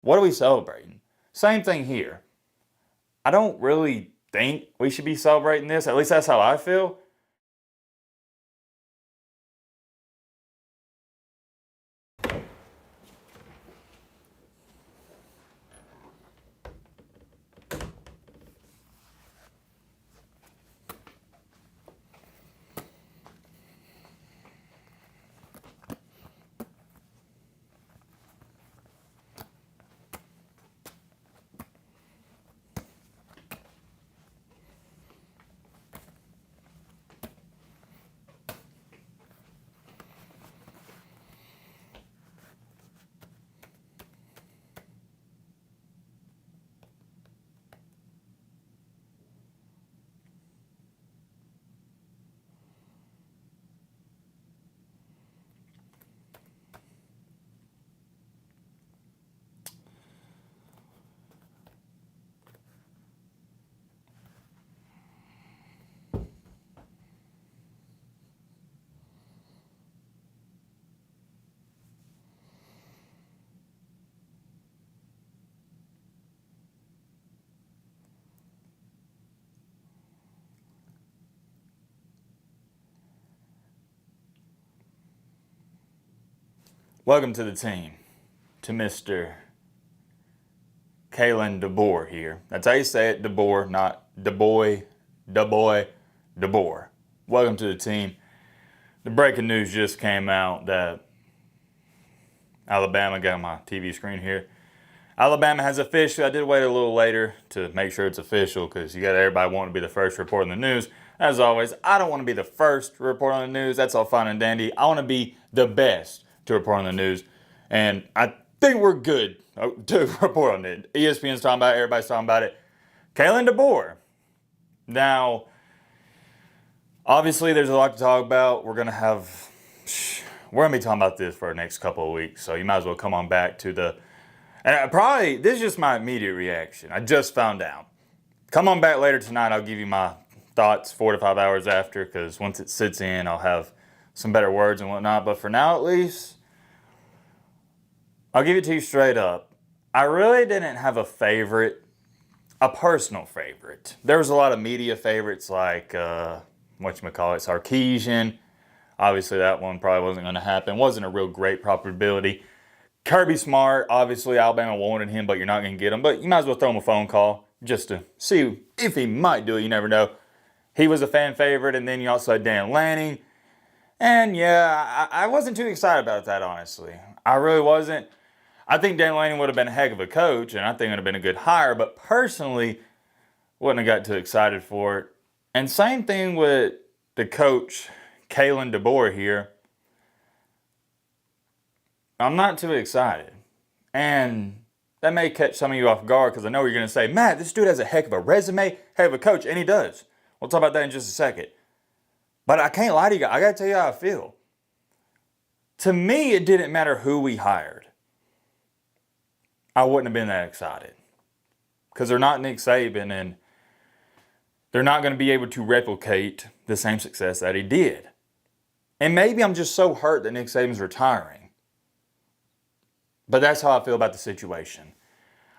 What are we celebrating? Same thing here. I don't really think we should be celebrating this. At least that's how I feel. Welcome to the team, to Mr. Kalen DeBoer here. That's how you say it, DeBoer, not DeBoy, DeBoer. Welcome to the team. The breaking news just came out that Alabama, got on my TV screen here. Alabama has officially, I did wait a little later to make sure it's official because you got everybody wanting to be the first to report on the news. As always, I don't want to be the first to report on the news. That's all fine and dandy. I want to be the best to report on the news. And I think we're good to report on it. ESPN's talking about it. Everybody's talking about it. Kalen DeBoer. Now, obviously, there's a lot to talk about. We're going to be talking about this for the next couple of weeks. So you might as well come on back to the... And this is just my immediate reaction. I just found out. Come on back later tonight. I'll give you my thoughts 4 to 5 hours after, because once it sits in, I'll have some better words and whatnot. But for now, at least, I'll give it to you straight up. I really didn't have a favorite, a personal favorite. There was a lot of media favorites like, Sarkisian. Obviously, that one probably wasn't going to happen. Wasn't a real great probability. Kirby Smart, obviously Alabama wanted him, but you're not going to get him. But you might as well throw him a phone call just to see if he might do it. You never know. He was a fan favorite, and then you also had Dan Lanning. And yeah, I wasn't too excited about that, honestly. I really wasn't. I think Dan Lanning would have been a heck of a coach, and I think it would have been a good hire, but personally, wouldn't have got too excited for it. And same thing with the coach, Kalen DeBoer here. I'm not too excited. And that may catch some of you off guard because I know you're going to say, Matt, this dude has a heck of a resume, heck of a coach, and he does. We'll talk about that in just a second. But I can't lie to you guys. I got to tell you how I feel. To me, it didn't matter who we hired. I wouldn't have been that excited. Because they're not Nick Saban, and they're not going to be able to replicate the same success that he did. And maybe I'm just so hurt that Nick Saban's retiring. But that's how I feel about the situation.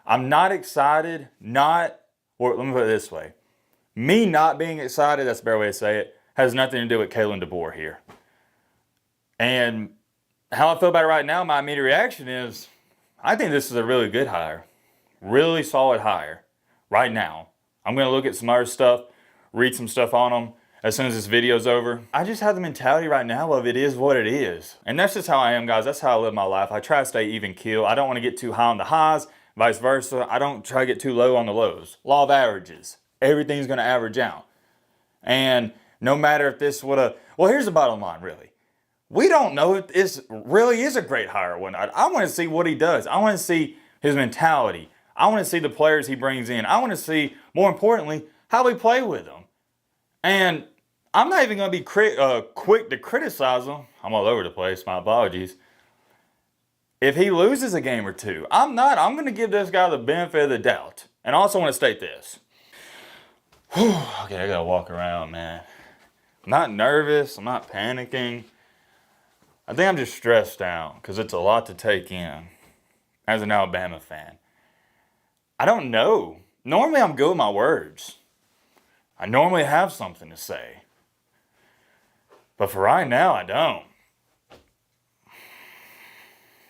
I'm not excited, let me put it this way. Me not being excited, that's a better way to say it, has nothing to do with Kalen DeBoer here. And how I feel about it right now, my immediate reaction is, I think this is a really good hire. Really solid hire. Right now. I'm going to look at some other stuff, read some stuff on them as soon as this video's over. I just have the mentality right now of it is what it is. And that's just how I am, guys. That's how I live my life. I try to stay even keel. I don't want to get too high on the highs, vice versa. I don't try to get too low on the lows. Law of averages. Everything's going to average out. And no matter if this would have... Well, here's the bottom line, really. We don't know if this really is a great hire or whatnot. I want to see what he does. I want to see his mentality. I want to see the players he brings in. I want to see, more importantly, how we play with them. And I'm not even going to be quick to criticize him. I'm all over the place. My apologies. If he loses a game or two, I'm not. I'm going to give this guy the benefit of the doubt. And I also want to state this. Okay, I got to walk around, man. I'm not nervous. I'm not panicking. I think I'm just stressed out because it's a lot to take in. as an Alabama fan? I don't know. Normally I'm good with my words. I normally have something to say. But for right now, I don't.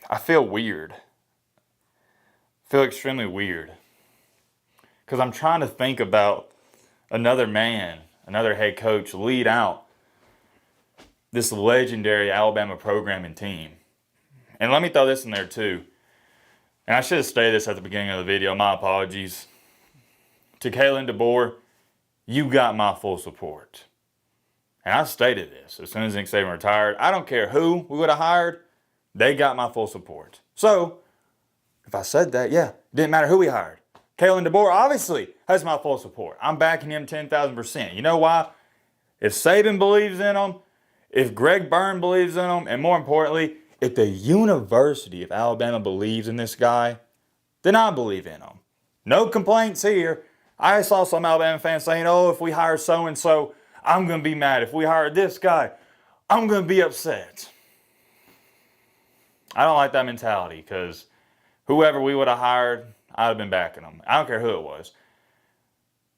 I feel weird. I feel extremely weird. Because I'm trying to think about another man, another head coach lead out this legendary Alabama program and team. And let me throw this in there too. And I should have stated this at the beginning of the video. My apologies. To Kalen DeBoer, you got my full support. And I stated this as soon as Nick Saban retired. I don't care who we would have hired. They got my full support. So, if I said that, yeah, it didn't matter who we hired. Kalen DeBoer obviously has my full support. I'm backing him 10,000%. You know why? If Saban believes in him, if Greg Byrne believes in him, and more importantly, if the University of Alabama believes in this guy, then I believe in him. No complaints here. I saw some Alabama fans saying, oh, if we hire so-and-so, I'm going to be mad. If we hire this guy, I'm going to be upset. I don't like that mentality because whoever we would have hired, I'd have been backing them. I don't care who it was.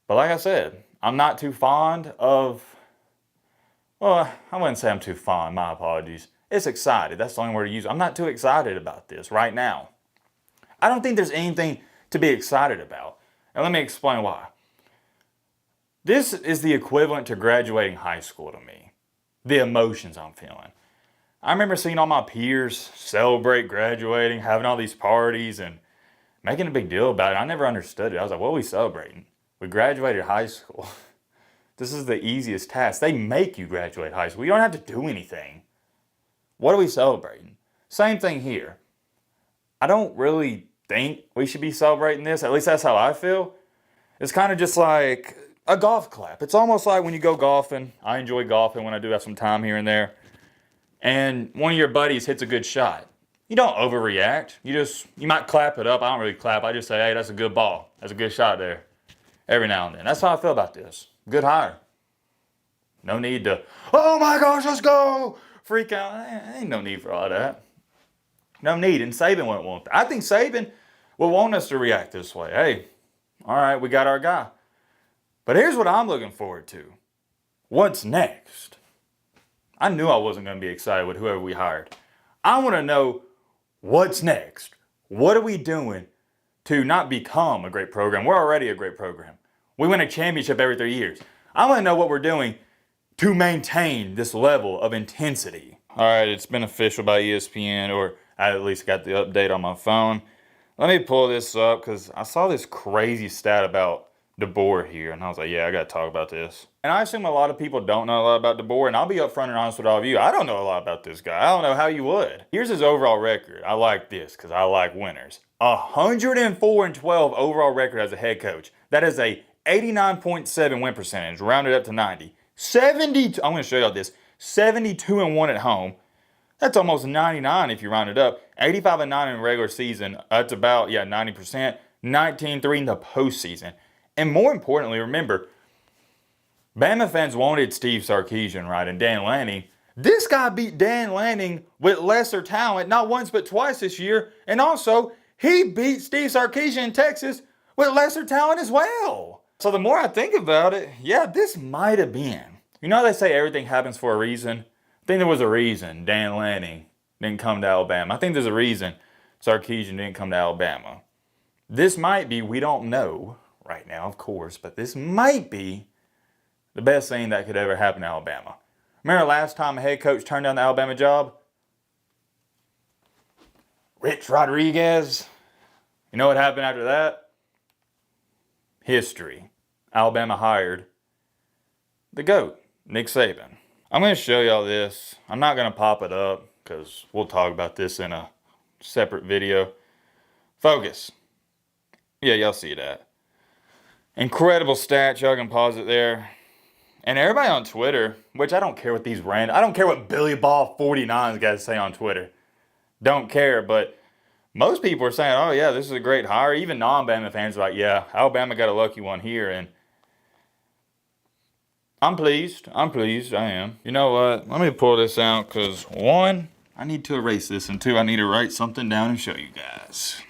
But like I said, I'm not too fond of, well, I wouldn't say I'm too fond. My apologies. It's excited. That's the only word to use. I'm not too excited about this right now. I don't think there's anything to be excited about. And let me explain why. This is the equivalent to graduating high school to me. The emotions I'm feeling. I remember seeing all my peers celebrate graduating, having all these parties, and making a big deal about it. I never understood it. I was like, what are we celebrating? We graduated high school. This is the easiest task. They make you graduate high school. You don't have to do anything. What are we celebrating? Same thing here. I don't really think we should be celebrating this. At least that's how I feel. It's kind of just like a golf clap. It's almost like when you go golfing. I enjoy golfing when I do have some time here and there. And one of your buddies hits a good shot. You don't overreact. You might clap it up. I don't really clap. I just say, hey, that's a good ball. That's a good shot there. Every now and then. That's how I feel about this. Good hire. No need to, oh my gosh, let's go. Freak out. Ain't no need for all that. No need. And Saban wouldn't want that. I think Saban will want us to react this way. Hey, all right, we got our guy. But here's what I'm looking forward to. What's next? I knew I wasn't going to be excited with whoever we hired. I want to know what's next. What are we doing to not become a great program? We're already a great program. We win a championship every 3 years. I want to know what we're doing to maintain this level of intensity. All right, it's been official by ESPN, or I at least got the update on my phone. Let me pull this up because I saw this crazy stat about DeBoer here, and I was like, yeah, I got to talk about this. And I assume a lot of people don't know a lot about DeBoer, and I'll be upfront and honest with all of you. I don't know a lot about this guy. I don't know how you would. Here's his overall record. I like this because I like winners. 104-12 overall record as a head coach. That is a 89.7 win percentage, rounded up to 90. 72, I'm going to show y'all this. 72-1 at home. That's almost 99 if you round it up. 85-9 in regular season. That's about, 90%. 19-3 in the postseason. And more importantly, remember, Bama fans wanted Steve Sarkisian, right, and Dan Lanning. This guy beat Dan Lanning with lesser talent, not once but twice this year. And also, he beat Steve Sarkisian in Texas with lesser talent as well. So the more I think about it, this might have been. You know how they say everything happens for a reason? I think there was a reason Dan Lanning didn't come to Alabama. I think there's a reason Sarkisian didn't come to Alabama. This might be, we don't know right now, of course, but this might be the best thing that could ever happen to Alabama. Remember last time a head coach turned down the Alabama job? Rich Rodriguez. You know what happened after that? History. Alabama hired the GOAT, Nick Saban. I'm going to show y'all this. I'm not going to pop it up because we'll talk about this in a separate video. Focus. Yeah, y'all see that. Incredible stats. Y'all can pause it there. And everybody on Twitter, which I don't care what I don't care what Billy Ball 49's got to say on Twitter. Don't care, but most people are saying, oh yeah, this is a great hire. Even non-Bama fans are like, yeah, Alabama got a lucky one here. And I'm pleased. I am. You know what? Let me pull this out because one, I need to erase this, and two, I need to write something down and show you guys.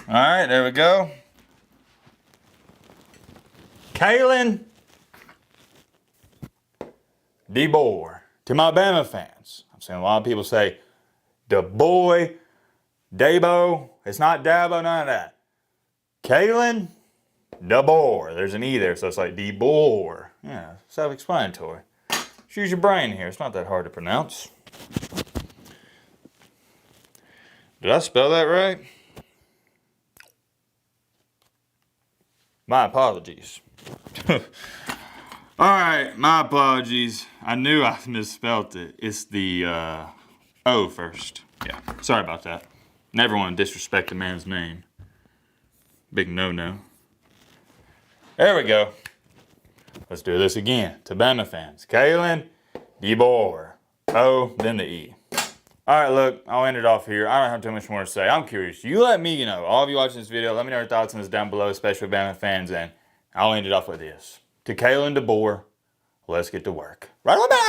All right, there we go. Kalen DeBoer. To my Bama fans, I'm seeing a lot of people say, DeBoy, Dabo. It's not Dabo, none of that. Kalen DeBoer. There's an E there, so it's like DeBoer. Yeah, self-explanatory. Just use your brain here. It's not that hard to pronounce. Did I spell that right? My apologies. Alright, my apologies. I knew I misspelled it. It's the O first. Yeah, sorry about that. Never want to disrespect a man's name. Big no-no. There we go. Let's do this again. To Bama fans. Kalen DeBoer. O, then the E. Alright, look, I'll end it off here. I don't have too much more to say. I'm curious. You let me know. All of you watching this video, let me know your thoughts on this down below, especially Bama fans, and I'll end it off with this. To Kalen DeBoer, let's get to work. Right on back!